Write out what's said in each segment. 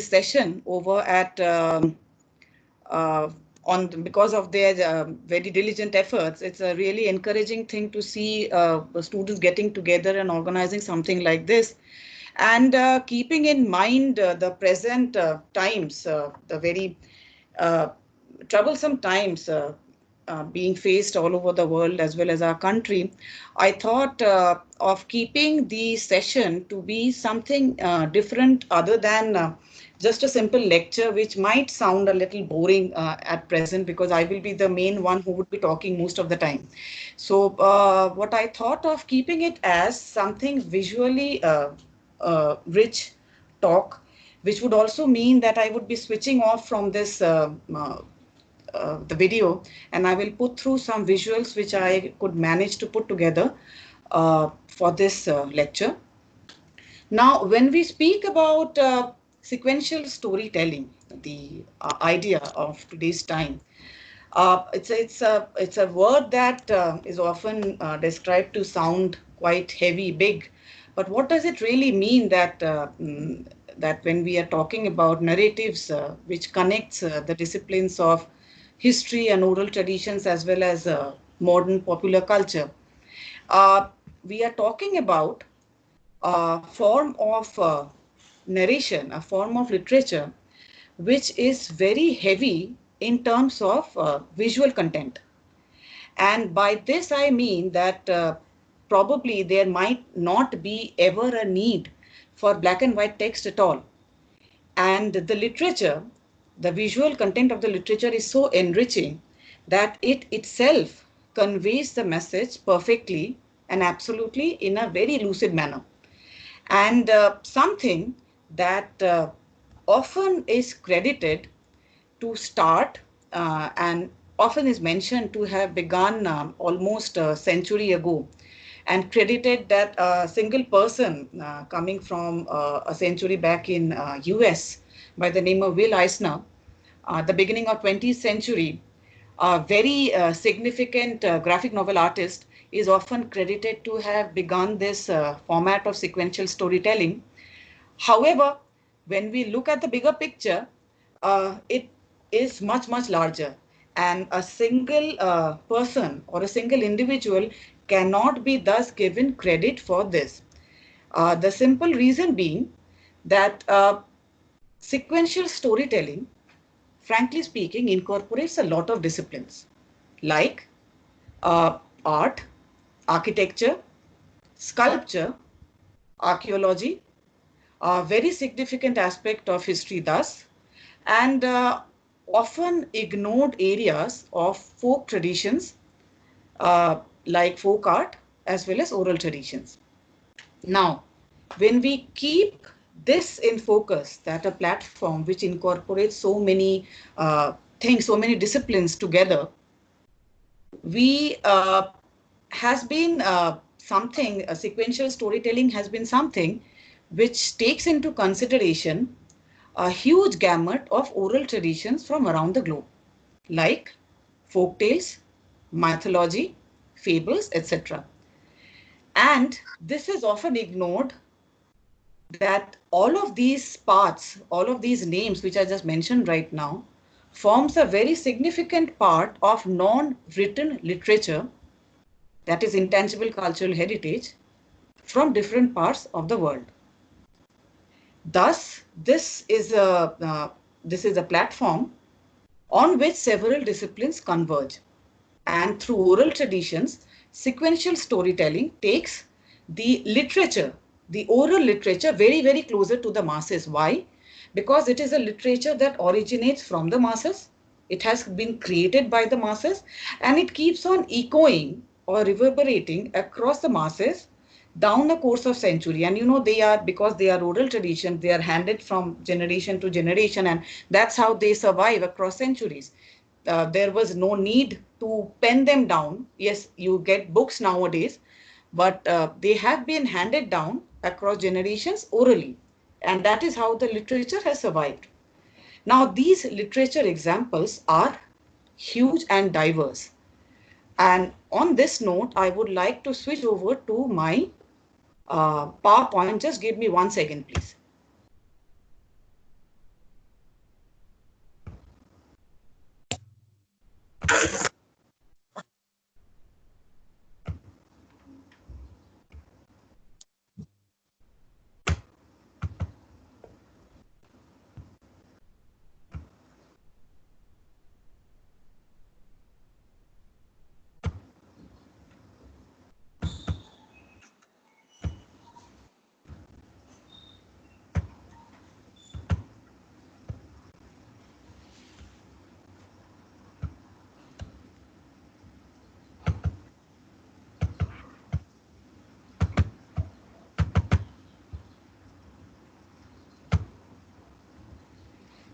session over at because of their very diligent efforts. It's a really encouraging thing to see the students getting together and organizing something like this. And keeping in mind the present times, the very uh, troublesome times being faced all over the world as well as our country, I thought of keeping the session to be something different other than just a simple lecture, which might sound a little boring at present because I will be the main one who would be talking most of the time. So what I thought of keeping it as something visually rich talk, which would also mean that I would be switching off from this the video, and I will put through some visuals which I could manage to put together for this lecture. Now, when we speak about sequential storytelling, the idea of today's time, it's a word that is often described to sound quite heavy, big, but what does it really mean that that when we are talking about narratives which connects the disciplines of history and oral traditions as well as modern popular culture? Uh, we are talking about a form of narration, a form of literature, which is very heavy in terms of visual content. And by this, I mean that probably there might not be ever a need for black and white text at all. And the literature, the visual content of the literature is so enriching that it itself conveys the message perfectly and absolutely in a very lucid manner. And something that often is credited to start and often is mentioned to have begun almost a century ago, and credited that a single person coming from a century back in US by the name of Will Eisner, the beginning of 20th century, a very significant graphic novel artist, is often credited to have begun this format of sequential storytelling. However, when we look at the bigger picture, it is much, much larger. And a single person or a single individual cannot be thus given credit for this. The simple reason being that sequential storytelling, frankly speaking, incorporates a lot of disciplines like art, architecture, sculpture, archaeology, a very significant aspect of history thus, and often ignored areas of folk traditions like folk art as well as oral traditions. Now, when we keep this in focus, that a platform which incorporates so many things, so many disciplines together, we has been something, sequential storytelling has been something which takes into consideration a huge gamut of oral traditions from around the globe, like folk tales, mythology, fables, etc. And this is often ignored that all of these parts, all of these names which I just mentioned right now, forms a very significant part of non-written literature, that is intangible cultural heritage, from different parts of the world. Thus, this is a platform on which several disciplines converge. And through oral traditions, sequential storytelling takes the literature, the oral literature, very, very closer to the masses. Why? Because it is a literature that originates from the masses. It has been created by the masses, and it keeps on echoing or reverberating across the masses down the course of century. And you know, they are, because they are oral traditions, they are handed from generation to generation, and that's how they survive across centuries. There was no need to pen them down. Yes, you get books nowadays, but they have been handed down across generations orally, and that is how the literature has survived. Now, these literature examples are huge and diverse. And on this note, I would like to switch over to my PowerPoint. Just give me 1 second, please.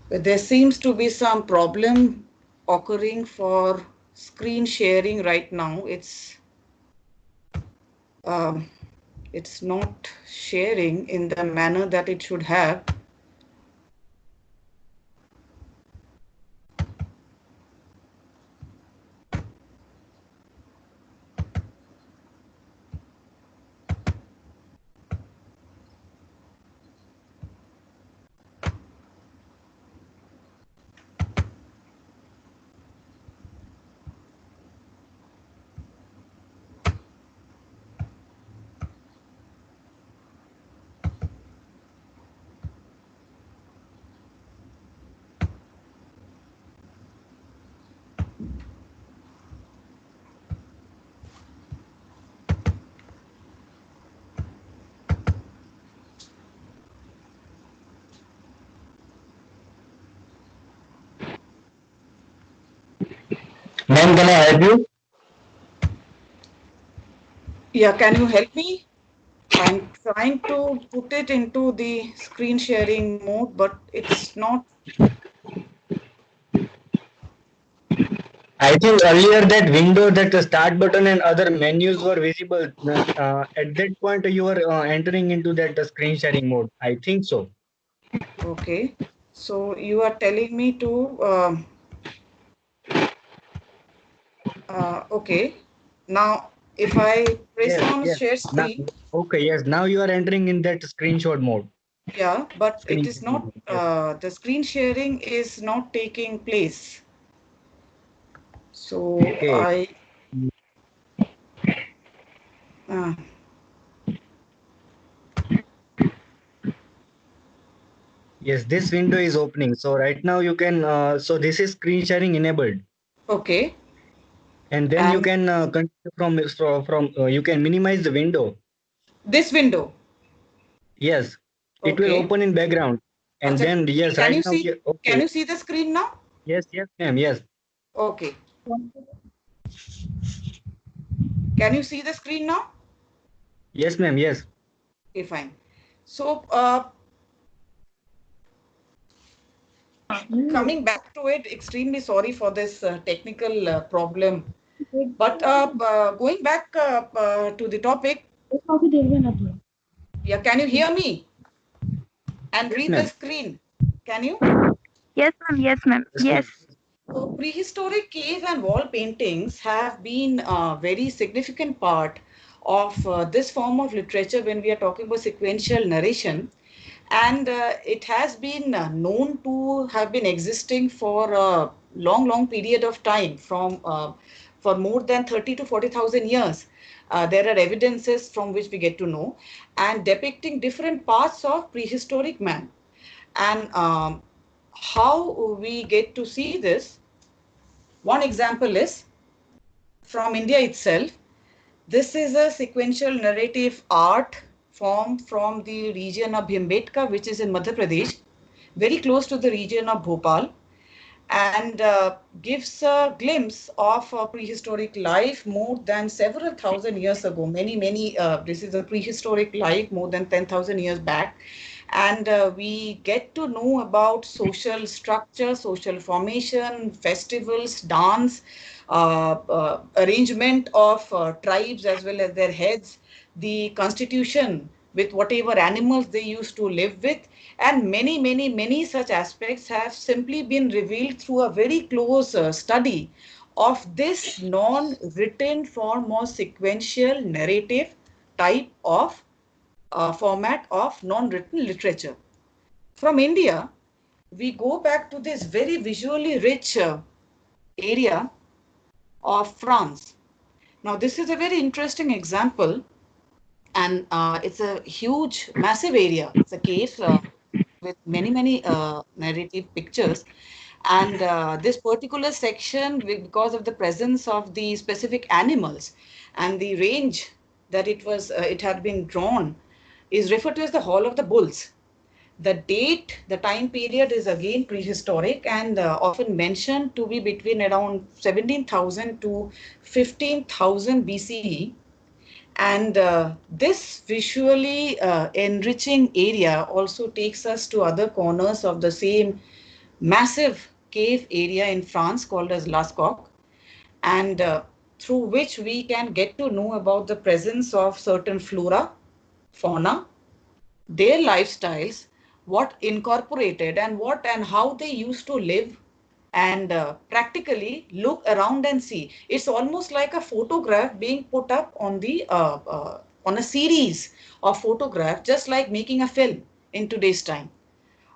There seems to be some problem occurring for screen sharing right now. Um, it's not sharing in the manner that it should have. Ma'am, can I help you? Yeah, can you help me? I'm trying to put it into the screen sharing mode, but it's not. I think earlier that window, that the start button and other menus were visible. At that point, you were entering into that screen sharing mode. I think so. Okay. So you are telling me to, okay. Now, if I press Yes, on yes. share Now, screen, okay, yes. Now you are entering in that screenshot mode. yeah, but it Screen is sharing not, mode. Yes. the screen sharing is not taking place. So Okay. uh, Yes, this window is opening. So right now you can. So this is screen sharing enabled, okay. and then you And can continue from you can minimize the window. this window, Yes, it will okay. open in background, and Acha, then yes, can right you now. see, can Okay. you see the screen now? Yes, yes, ma'am. Yes. Okay. Can you see the screen now? Yes, ma'am. Yes. Okay, fine. So, coming back to it, extremely sorry for this technical problem. But going back to the topic, yeah, can you hear me and Yes, read the ma'am. screen? Can you? Yes, ma'am. Yes, ma'am. Yes, Yes. ma'am. So prehistoric cave and wall paintings have been a very significant part of this form of literature when we are talking about sequential narration. And it has been known to have been existing for a long, long period of time, from for more than 30 to 40,000 years. There are evidences from which we get to know, and depicting different parts of prehistoric man. And how we get to see this, one example is from India itself. This is a sequential narrative art form from the region of Bhimbetka, which is in Madhya Pradesh, very close to the region of Bhopal, and gives a glimpse of a prehistoric life more than several thousand years ago. This is a prehistoric life more than 10,000 years back. And we get to know about social structure, social formation, festivals, dance, arrangement of tribes as well as their heads, the constitution with whatever animals they used to live with, and many, many, many such aspects have simply been revealed through a very close study of this non-written form or sequential narrative type of format of non-written literature. From India, we go back to this very visually rich area of France. Now, this is a very interesting example, and it's a huge, massive area. It's a cave with many, many narrative pictures. And this particular section, because of the presence of the specific animals and the range that it had been drawn, is referred to as the Hall of the Bulls. The date, the time period is again prehistoric and often mentioned to be between around 17,000 to 15,000 BCE. And this visually enriching area also takes us to other corners of the same massive cave area in France called as Lascaux, and through which we can get to know about the presence of certain flora, fauna, their lifestyles, what incorporated and what and how they used to live, and practically look around and see. It's almost like a photograph being put up on the on a series of photographs, just like making a film in today's time.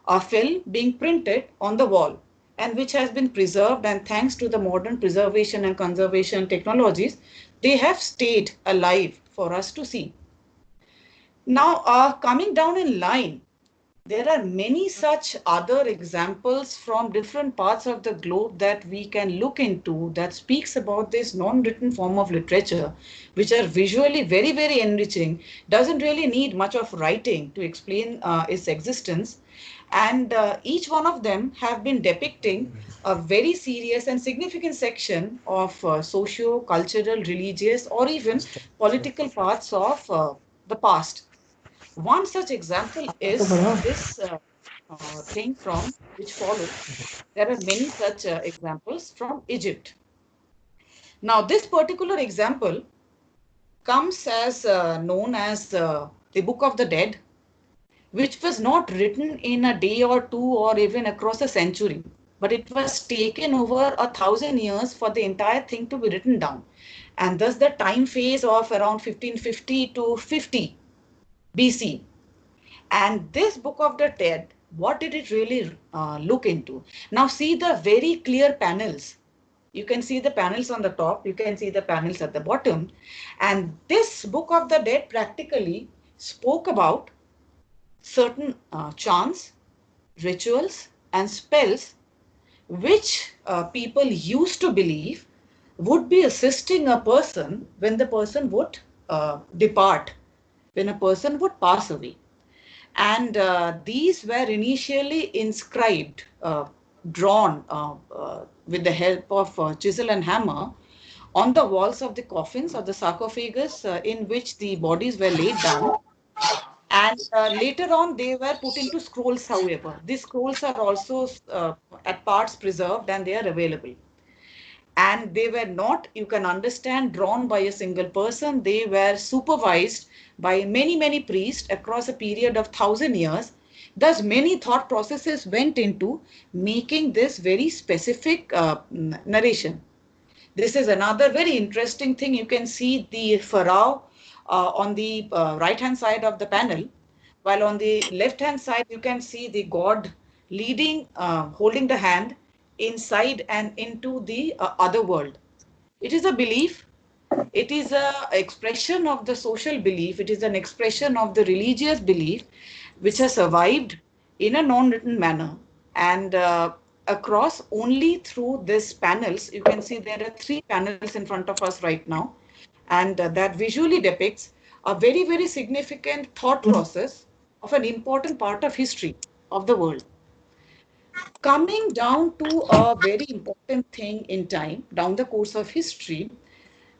A film being printed on the wall and which has been preserved, and thanks to the modern preservation and conservation technologies, they have stayed alive for us to see. Now, coming down in line, there are many such other examples from different parts of the globe that we can look into that speaks about this non-written form of literature, which are visually very, very enriching, doesn't really need much of writing to explain its existence. And each one of them have been depicting a very serious and significant section of socio-cultural, religious, or even political parts of the past. One such example is this thing from which follows. There are many such examples from Egypt. Now, this particular example comes as known as the Book of the Dead, which was not written in a day or two or even across a century, but it was taken over 1,000 years for the entire thing to be written down. And thus the time phase of around 1550 to 50 BC. And this Book of the Dead, what did it really look into? Now see the very clear panels. You can see the panels on the top, you can see the panels at the bottom. And this Book of the Dead practically spoke about certain chants, rituals, and spells which people used to believe would be assisting a person when the person would depart, when a person would pass away. And these were initially inscribed, drawn with the help of chisel and hammer on the walls of the coffins or the sarcophagus in which the bodies were laid down. And later on, they were put into scrolls, however. These scrolls are also at parts preserved and they are available. And they were not, you can understand, drawn by a single person. They were supervised by many, many priests across a period of 1,000 years. Thus, many thought processes went into making this very specific narration. This is another very interesting thing. You can see the pharaoh on the right-hand side of the panel, while on the left-hand side, you can see the god leading, holding the hand inside and into the other world. It is a belief. It is an expression of the social belief. It is an expression of the religious belief, which has survived in a non-written manner. And across only through these panels, you can see there are 3 panels in front of us right now. And that visually depicts a very, very significant thought process of an important part of history of the world. Coming down to a very important thing in time, down the course of history,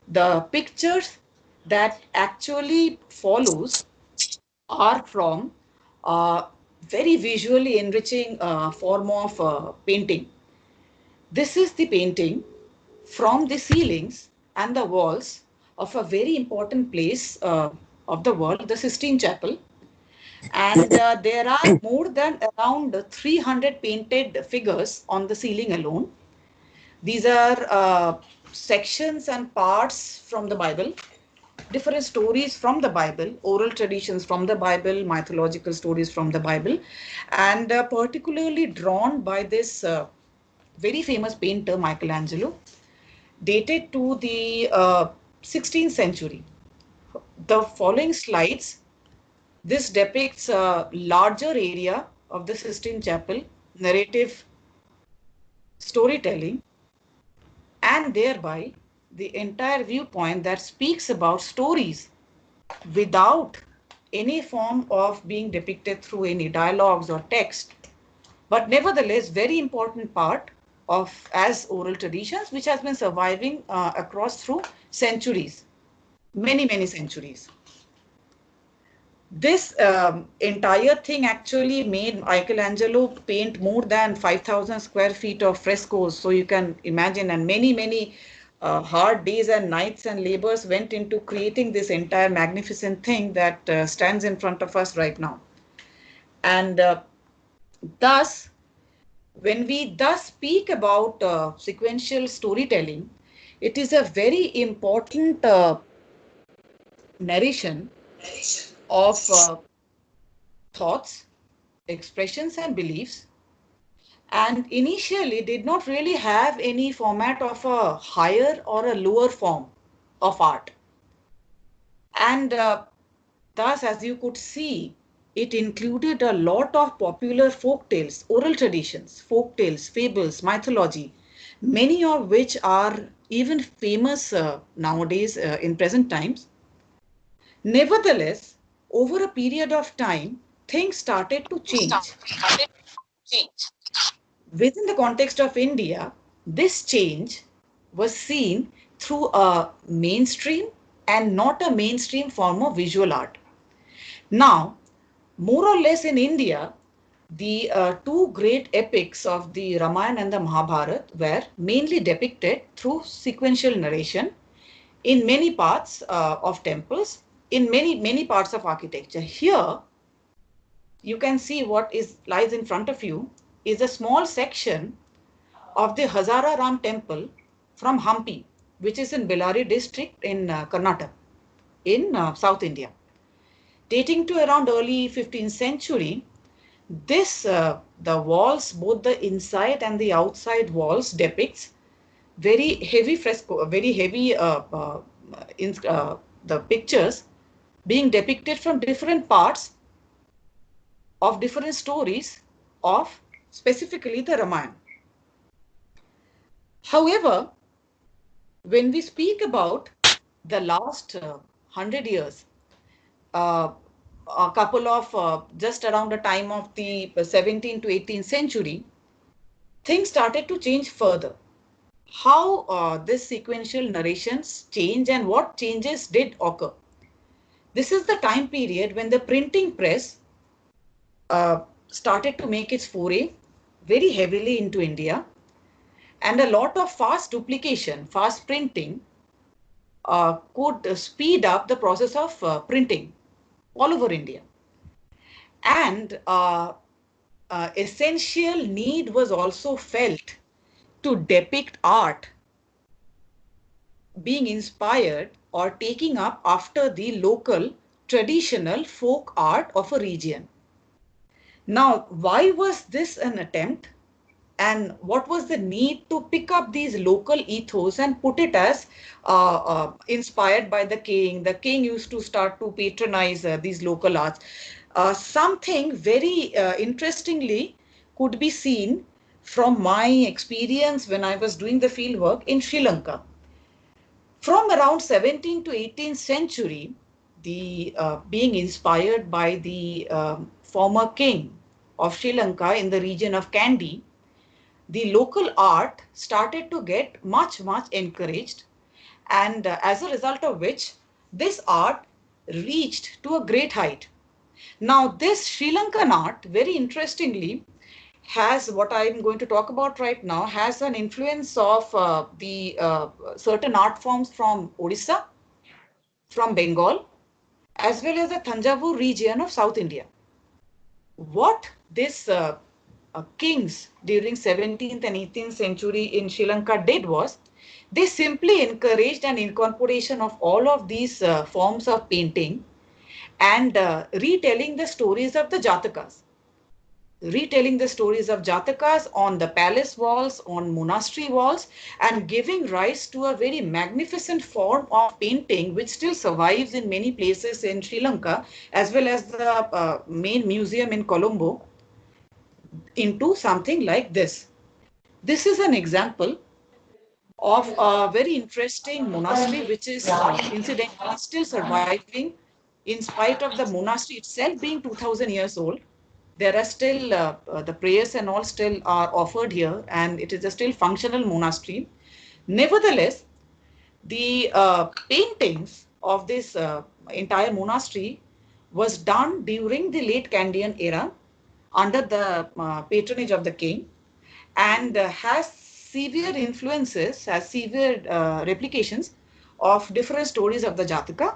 the pictures that actually follows are from a very visually enriching form of painting. This is the painting from the ceilings and the walls of a very important place of the world, the Sistine Chapel. And there are more than around 300 painted figures on the ceiling alone. These are sections and parts from the Bible, different stories from the Bible, oral traditions from the Bible, mythological stories from the Bible, and particularly drawn by this very famous painter, Michelangelo, dated to the 16th century. The following slides, this depicts a larger area of the Sistine Chapel, narrative storytelling, and thereby the entire viewpoint that speaks about stories without any form of being depicted through any dialogues or text, but nevertheless very important part of as oral traditions which has been surviving across through centuries, many, many centuries. This entire thing actually made Michelangelo paint more than 5,000 square feet of frescoes. So you can imagine, and many hard days and nights and labors went into creating this entire magnificent thing that stands in front of us right now. And thus, when we thus speak about sequential storytelling, it is a very important narration of thoughts, expressions, and beliefs, and initially did not really have any format of a higher or a lower form of art. And thus, as you could see, it included a lot of popular folk tales, oral traditions, folk tales, fables, mythology, many of which are even famous nowadays in present times. Nevertheless, over a period of time, things started to change. Within the context of India, this change was seen through a mainstream and not a mainstream form of visual art. Now, more or less in India, the two great epics of the Ramayana and the Mahabharata were mainly depicted through sequential narration in many parts of temples, in many parts of architecture. Here, you can see what is lies in front of you is a small section of the Hazara Ram temple from Hampi, which is in Bellary district in Karnataka, in South India. Dating to around early 15th century, this the walls, both the inside and the outside walls, depicts very heavy fresco, very heavy the pictures being depicted from different parts of different stories of specifically the Ramayana. However, when we speak about the last 100 years, uh, a couple of just around the time of the 17th to 18th century, things started to change further. How this sequential narrations change and what changes did occur. This is the time period when the printing press started to make its foray very heavily into India, and a lot of fast duplication, fast printing could speed up the process of printing all over India. And essential need was also felt to depict art being inspired or taking up after the local traditional folk art of a region. Now, why was this an attempt? And what was the need to pick up these local ethos and put it as inspired by the king? The king used to start to patronize these local arts. Something very interestingly could be seen from my experience when I was doing the field work in Sri Lanka. From around 17th to 18th century, the being inspired by the former king of Sri Lanka in the region of Kandy, the local art started to get much encouraged, and as a result of which this art reached to a great height. Now this Sri Lankan art, very interestingly, has what I'm going to talk about right now, has an influence of the certain art forms from Odisha, from Bengal, as well as the Thanjavur region of South India. What this kings during 17th and 18th century in Sri Lanka did was they simply encouraged an incorporation of all of these forms of painting and retelling the stories of the Jatakas. Retelling the stories of Jatakas on the palace walls, on monastery walls, and giving rise to a very magnificent form of painting which still survives in many places in Sri Lanka, as well as the main museum in Colombo, into something like this. This is an example of a very interesting monastery which is incidentally still surviving in spite of the monastery itself being 2000 years old. There are still the prayers and all still are offered here, and it is a still functional monastery. Nevertheless, the paintings of this entire monastery was done during the late Kandyan era under the patronage of the king, and has severe influences, has severe replications of different stories of the Jataka,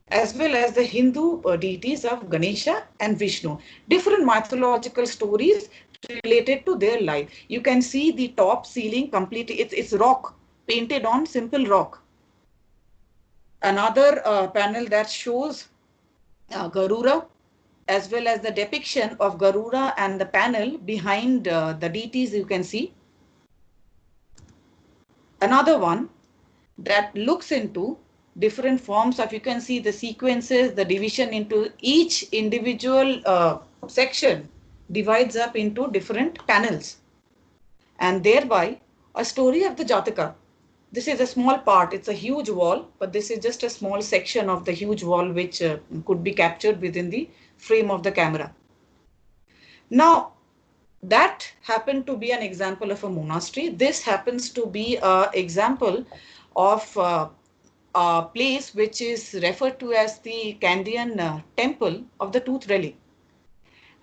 as well as the Hindu deities of Ganesha and Vishnu. Different mythological stories related to their life. You can see the top ceiling completely, it's rock, painted on simple rock. Another panel that shows Garuda, as well as the depiction of Garuda and the panel behind the deities you can see. Another one that looks into different forms of, you can see the sequences, the division into each individual section divides up into different panels, and thereby a story of the Jataka. This is a small part, it's a huge wall, but this is just a small section of the huge wall which could be captured within the frame of the camera. Now, that happened to be an example of a monastery. This happens to be an example of a place which is referred to as the Kandyan temple of the tooth relic.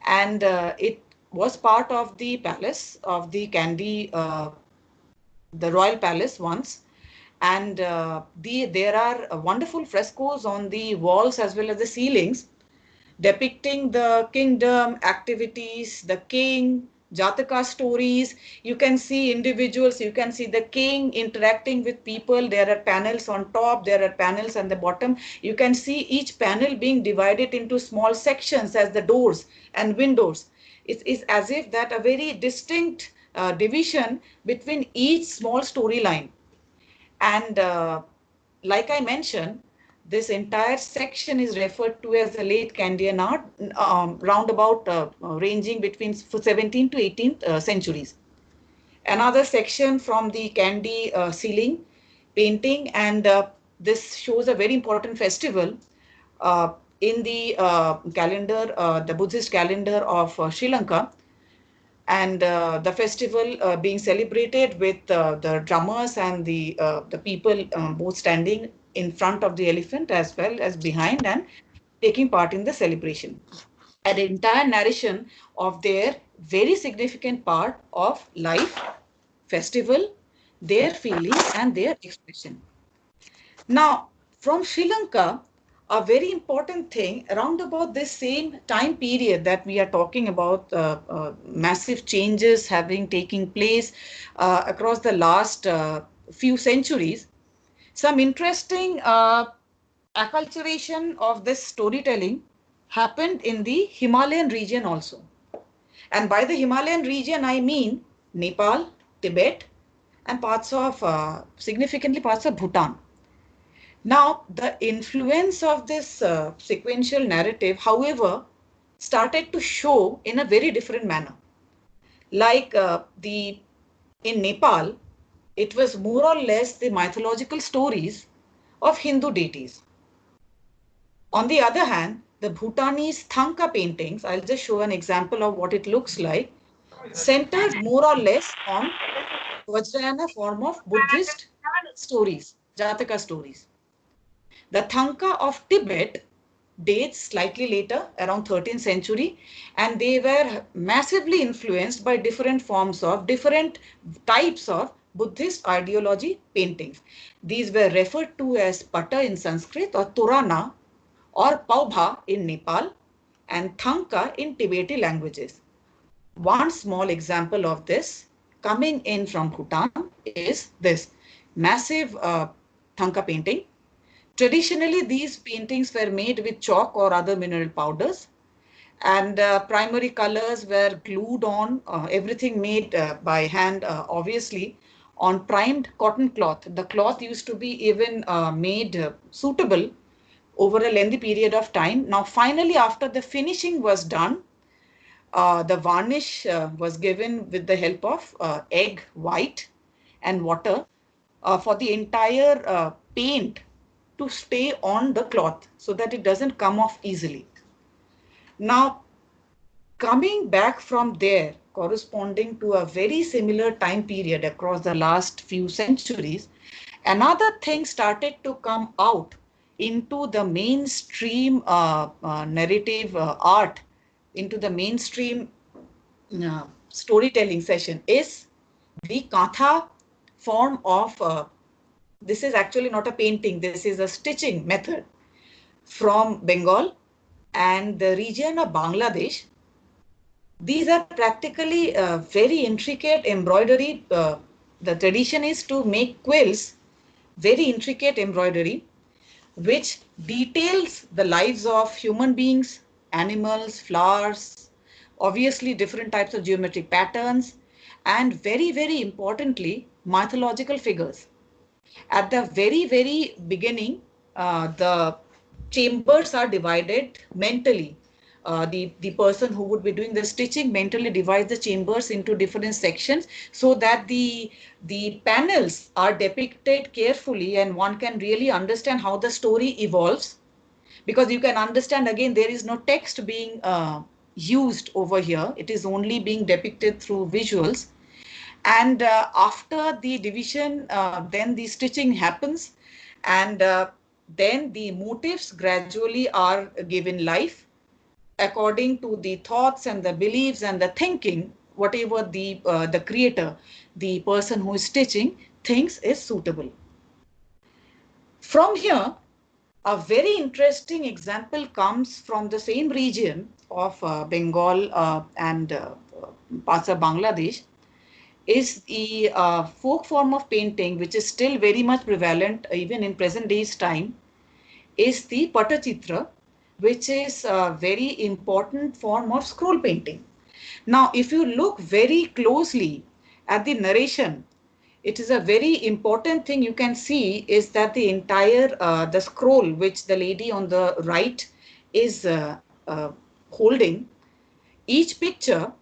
And it was part of the palace of the Kandy, the royal palace once. And there are wonderful frescoes on the walls as well as the ceilings depicting the kingdom, activities, the king, Jataka stories. You can see individuals, you can see the king interacting with people. There are panels on top, there are panels on the bottom. You can see each panel being divided into small sections as the doors and windows. It is as if that a very distinct division between each small storyline. And like I mentioned, this entire section is referred to as the late Kandyan art, roundabout ranging between 17th to 18th centuries. Another section from the Kandy ceiling painting, and this shows a very important festival in the calendar, the Buddhist calendar of Sri Lanka, and the festival being celebrated with the drummers and the people both standing in front of the elephant as well as behind and taking part in the celebration. An entire narration of their very significant part of life, festival, their feelings and their expression. Now, from Sri Lanka, a very important thing around about this same time period that we are talking about, massive changes having taken place across the last few centuries, some interesting acculturation of this storytelling happened in the Himalayan region also. And by the Himalayan region, I mean Nepal, Tibet, and parts of, significantly parts of Bhutan. Now, the influence of this sequential narrative, however, started to show in a very different manner. Like in Nepal, it was more or less the mythological stories of Hindu deities. On the other hand, the Bhutanese Thangka paintings, I'll just show an example of what it looks like, centered more or less on Vajrayana form of Buddhist stories, Jataka stories. The Thangka of Tibet dates slightly later, around 13th century, and they were massively influenced by different forms of, different types of Buddhist ideology paintings. These were referred to as Pata in Sanskrit, or Turana, or Paubha in Nepal, and Thangka in Tibetan languages. One small example of this coming in from Bhutan is this massive Thangka painting. Traditionally, these paintings were made with chalk or other mineral powders, and primary colors were glued on, everything made by hand, obviously, on primed cotton cloth. The cloth used to be even made suitable over a lengthy period of time. Now, finally, after the finishing was done, the varnish was given with the help of egg white and water for the entire paint to stay on the cloth so that it doesn't come off easily. Now, coming back from there, corresponding to a very similar time period across the last few centuries, another thing started to come out into the mainstream narrative art, into the mainstream storytelling session is the Katha form of, this is actually not a painting, this is a stitching method from Bengal and the region of Bangladesh. These are practically very intricate embroidery. The tradition is to make quills, very intricate embroidery, which details the lives of human beings, animals, flowers, obviously different types of geometric patterns, and very, very importantly, mythological figures. At the very, very beginning, the chambers are divided mentally. The person who would be doing the stitching mentally divides the chambers into different sections so that the panels are depicted carefully and one can really understand how the story evolves, because you can understand, again, there is no text being used over here. It is only being depicted through visuals. And after the division, then the stitching happens, and then the motifs gradually are given life according to the thoughts and the beliefs and the thinking, whatever the creator, the person who is stitching, thinks is suitable. From here, a very interesting example comes from the same region of Bengal and parts of Bangladesh, is the folk form of painting, which is still very much prevalent even in present day's time, is the Patachitra, which is a very important form of scroll painting. Now, if you look very closely at the narration, it is a very important thing you can see is that the entire, the scroll which the lady on the right is holding, each picture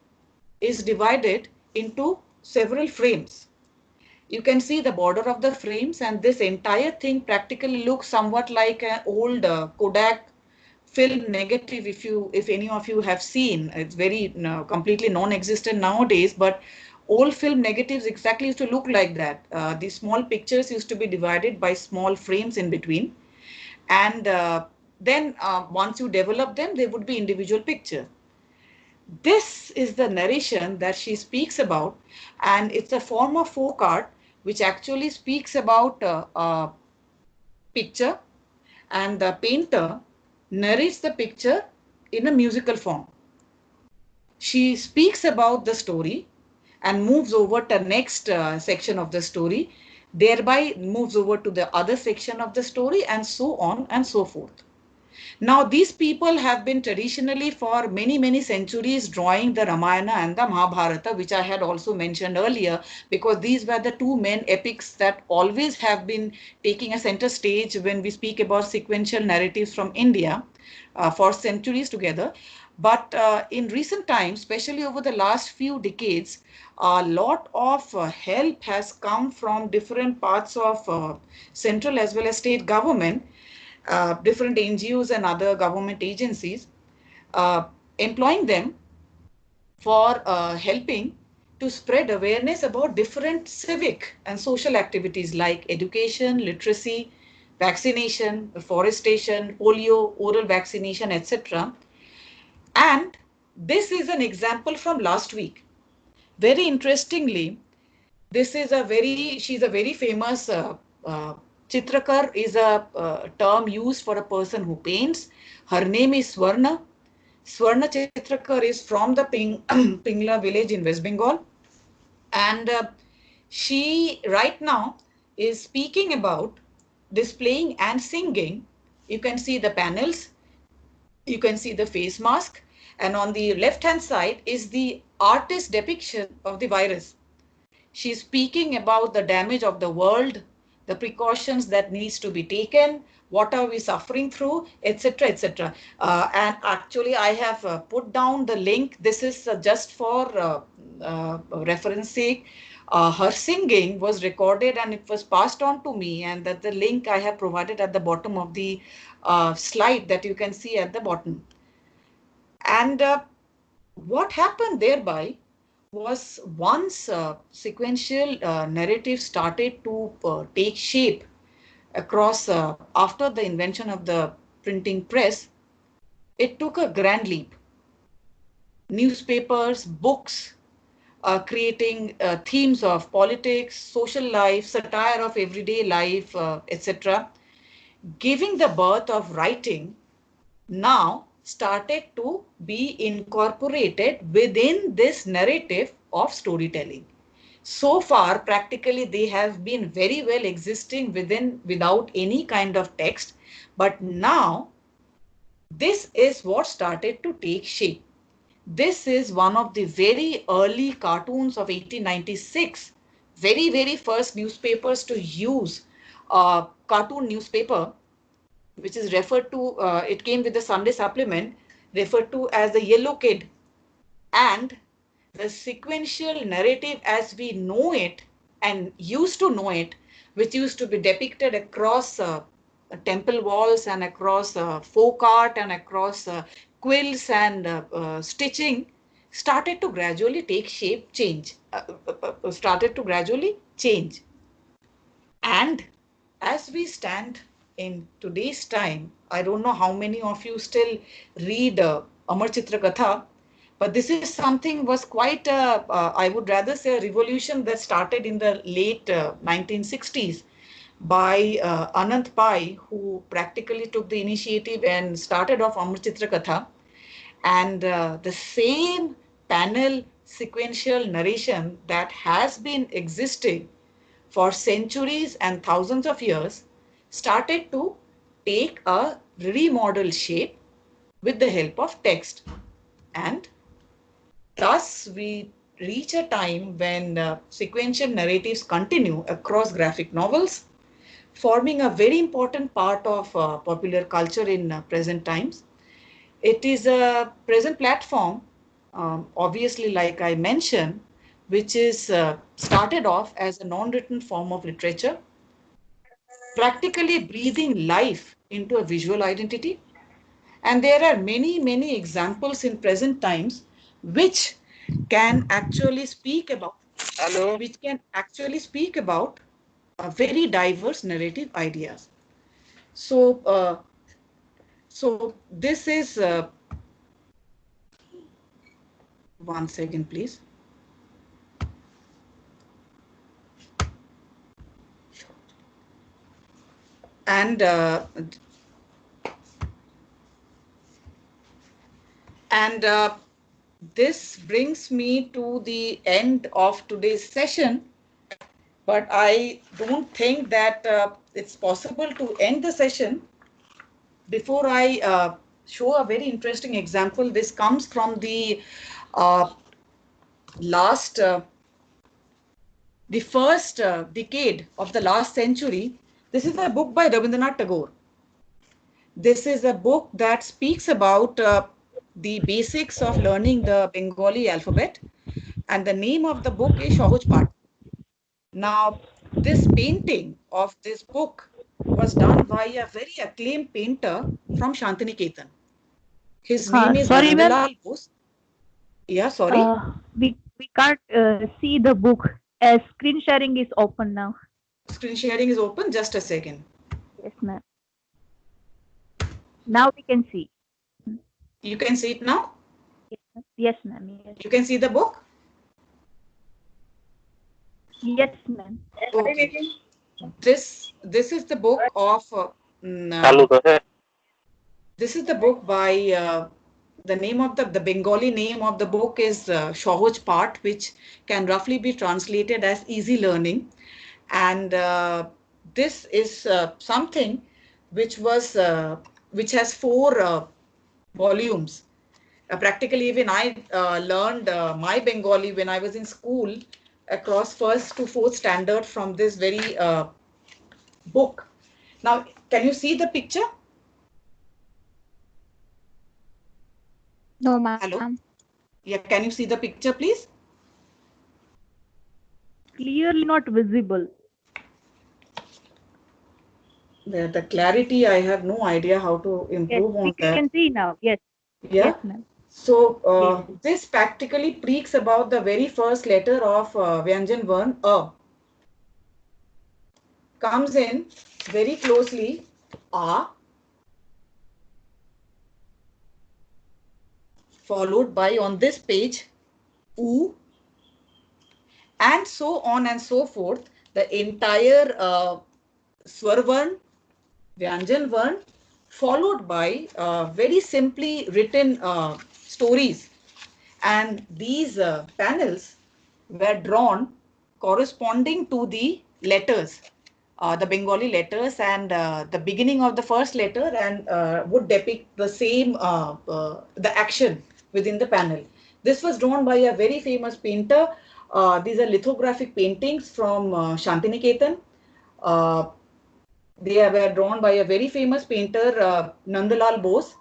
is divided into several frames. You can see the border of the frames, and this entire thing practically looks somewhat like an old Kodak film negative. If any of you have seen, it's very completely non-existent nowadays, but old film negatives exactly used to look like that. The small pictures used to be divided by small frames in between, and then once you develop them, they would be individual pictures. This is the narration that she speaks about, and it's a form of folk art which actually speaks about a picture, and the painter narrates the picture in a musical form. She speaks about the story and moves over to the next section of the story, thereby moves over to the other section of the story, and so on and so forth. Now, these people have been traditionally for many, many centuries drawing the Ramayana and the Mahabharata, which I had also mentioned earlier, because these were the two main epics that always have been taking a center stage when we speak about sequential narratives from India for centuries together. But in recent times, especially over the last few decades, a lot of help has come from different parts of central as well as state government, different NGOs and other government agencies, uh, employing them for helping to spread awareness about different civic and social activities like education, literacy, vaccination, forestation, polio, oral vaccination, etc. And this is an example from last week. Very interestingly, she's a very famous Chitrakar is a term used for a person who paints. Her name is Swarna. Swarna Chitrakar is from the Pingla village in West Bengal. And she right now is speaking about displaying and singing. You can see the panels, you can see the face mask, and on the left hand side is the artist depiction of the virus. She's speaking about the damage of the world, the precautions that needs to be taken, what are we suffering through, etc., etc. And actually, I have put down the link. This is just for reference sake. Her singing was recorded and it was passed on to me, and that the link I have provided at the bottom of the slide that you can see at the bottom. And what happened thereby was, once sequential narrative started to take shape, across after the invention of the printing press, it took a grand leap. Newspapers, books, creating themes of politics, social life, satire of everyday life, etc., giving the birth of writing, now started to be incorporated within this narrative of storytelling. So far, practically, they have been very well existing without any kind of text. But now, this is what started to take shape. This is one of the very early cartoons of 1896, very, very first newspapers to use a cartoon newspaper, which is referred to, it came with the Sunday supplement, referred to as the Yellow Kid. And the sequential narrative as we know it and used to know it, which used to be depicted across temple walls and across folk art and across quills and stitching, started to gradually take shape, started to gradually change. And as we stand in today's time, I don't know how many of you still read Amar Chitra Katha, but this is something was quite, I would rather say, a revolution that started in the late 1960s by Anant Pai, who practically took the initiative and started off Amar Chitra Katha. And the same panel sequential narration that has been existing for centuries and thousands of years started to take a remodeled shape with the help of text. And thus we reach a time when sequential narratives continue across graphic novels, forming a very important part of popular culture in present times. It is a present platform, obviously, like I mentioned, which is started off as a non-written form of literature, practically breathing life into a visual identity. And there are many, many examples in present times which can actually speak about, which can actually speak about very diverse narrative ideas. So, so this is, one second, please. And this brings me to the end of today's session. But I don't think that it's possible to end the session before I show a very interesting example. This comes from the uh, last, the first decade of the last century. This is a book by Rabindranath Tagore. This is a book that speaks about the basics of learning the Bengali alphabet. And the name of the book is Sahaj Path. Now, this painting of this book was done by a very acclaimed painter from Shantiniketan. His name is Sorry, ma'am. Nandlal Bose. Yeah, sorry. We can't see the book as screen sharing is open now. Screen sharing is open. Just a second. Yes, ma'am. Now we can see. You can see it now? Yes, ma'am. Yes. You can see the book? Yes, ma'am. Okay. This is the book of this is the book by the name of the Bengali name of the book is Sahaj Path, which can roughly be translated as easy learning. And this is something which was which has 4 volumes. Practically, even I learned my Bengali when I was in school across first to fourth standard from this very book. Now, can you see the picture? No, ma'am. Hello? Yeah, can you see the picture, please? Clearly not visible. The clarity, I have no idea how to improve on that. We can see now. Yes. Yeah. Yes, ma'am. So this practically speaks about the very first letter of Vyanjan Varn A. comes in very closely A, followed by on this page U, and so on and so forth. The entire Swarvarn, Vyanjan Varn, followed by very simply written stories. And these panels were drawn corresponding to the letters, the Bengali letters, and the beginning of the first letter, and would depict the same, the action within the panel. This was drawn by a very famous painter. These are lithographic paintings from Shantiniketan. Uh, they were drawn by a very famous painter, Nandalal Bose,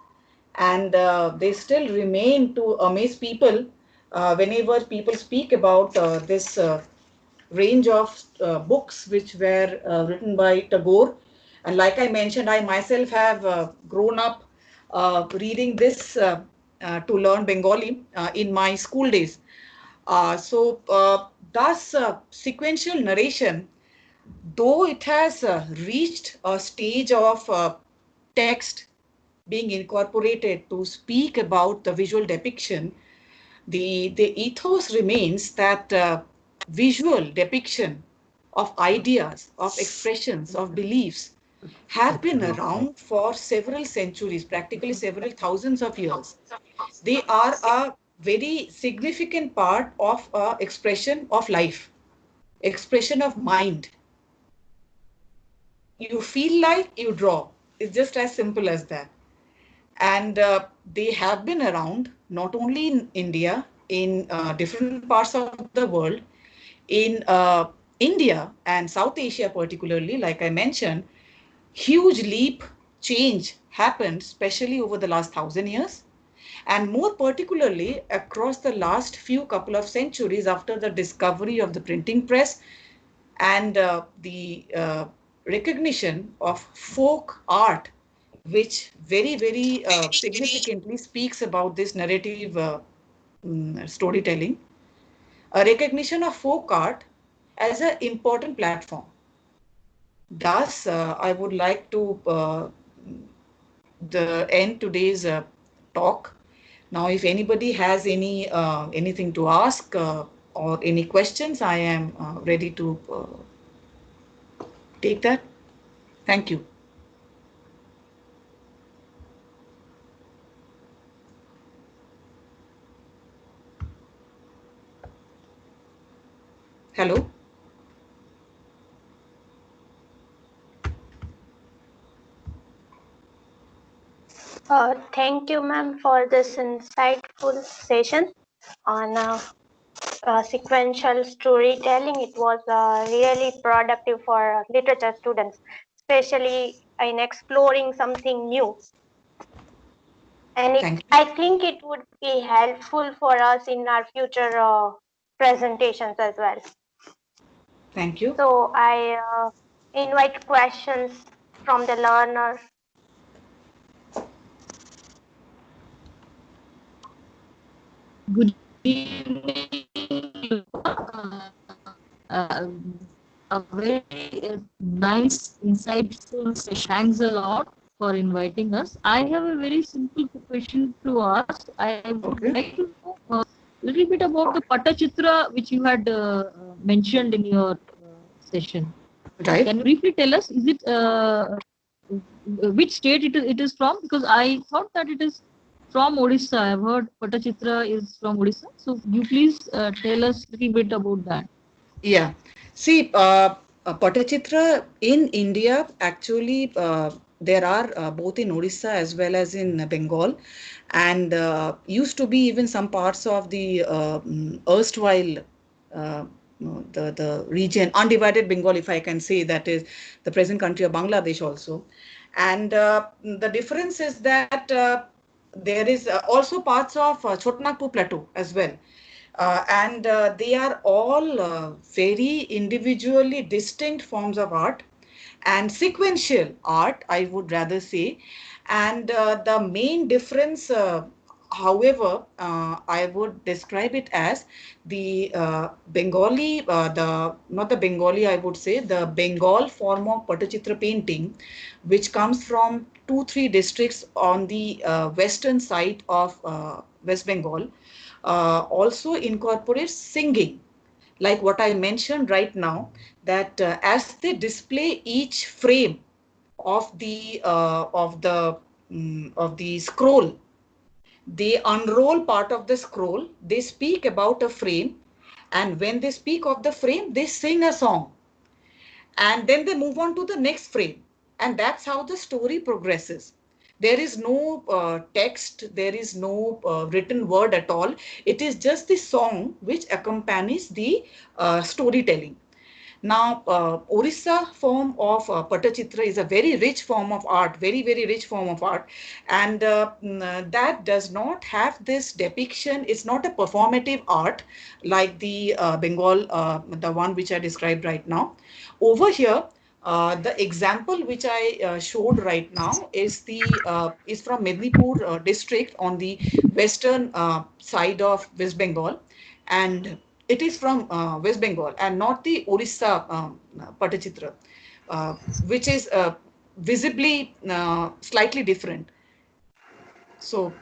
and they still remain to amaze people whenever people speak about this range of books which were written by Tagore. And like I mentioned, I myself have grown up reading this to learn Bengali in my school days. Thus, sequential narration, though it has reached a stage of text being incorporated to speak about the visual depiction, the ethos remains that visual depiction of ideas, of expressions, of beliefs have been around for several centuries, practically several thousands of years. They are a very significant part of expression of life, expression of mind. You feel like you draw. It's just as simple as that. And they have been around not only in India, in different parts of the world, in India and South Asia particularly, like I mentioned, huge leap change happened, especially over the last 1,000 years, and more particularly across the last few couple of centuries after the discovery of the printing press and the recognition of folk art, which very, very significantly speaks about this narrative storytelling, a recognition of folk art as an important platform. Thus, I would like to end today's talk. Now, if anybody has anything to ask or any questions, I am ready to take that. Thank you. Hello. Thank you, ma'am, for this insightful session on sequential storytelling. It was really productive for literature students, especially in exploring something new. And I think it would be helpful for us in our future presentations as well. Thank you. So I invite questions from the learners. Good evening. A very nice, insightful session. Thanks a lot for inviting us. I have a very simple question to ask. I would like to know a little bit about the Patachitra which you had mentioned in your session. Right. Can you briefly tell us, is it which state it is from? Because I thought that it is from Odisha. I've heard Patachitra is from Odisha. So you please tell us a little bit about that. Yeah. See, Patachitra in India, actually, there are both in Odisha as well as in Bengal, and used to be even some parts of the erstwhile the region, undivided Bengal, if I can say, that is the present country of Bangladesh also. And the difference is that there is also parts of Chotnagpur Plateau as well. And they are all very individually distinct forms of art and sequential art, I would rather say. And the main difference However, I would describe it as the Bengali, not the Bengali, I would say, the Bengal form of Pattachitra painting, which comes from 2-3 districts on the western side of West Bengal, also incorporates singing, like what I mentioned right now, that as they display each frame of the scroll, they unroll part of the scroll, they speak about a frame, and when they speak of the frame, they sing a song, and then they move on to the next frame, and that's how the story progresses. There is no text, there is no written word at all. It is just the song which accompanies the storytelling. Now, Orissa form of Pattachitra is a very rich form of art, very, very rich form of art. And that does not have this depiction. It's not a performative art like the Bengal, the one which I described right now. Over here, the example which I showed right now is is from Mednipur district on the western side of West Bengal, and it is from West Bengal and not the Orissa Pattachitra, uh, which is visibly slightly different. So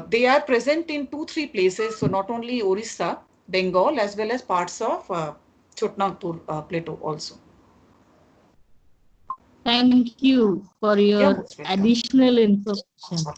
they are present in 2-3 places. So not only Orissa, Bengal, as well as parts of Chotnagpur plateau also. Thank you for You're your most welcome. additional information.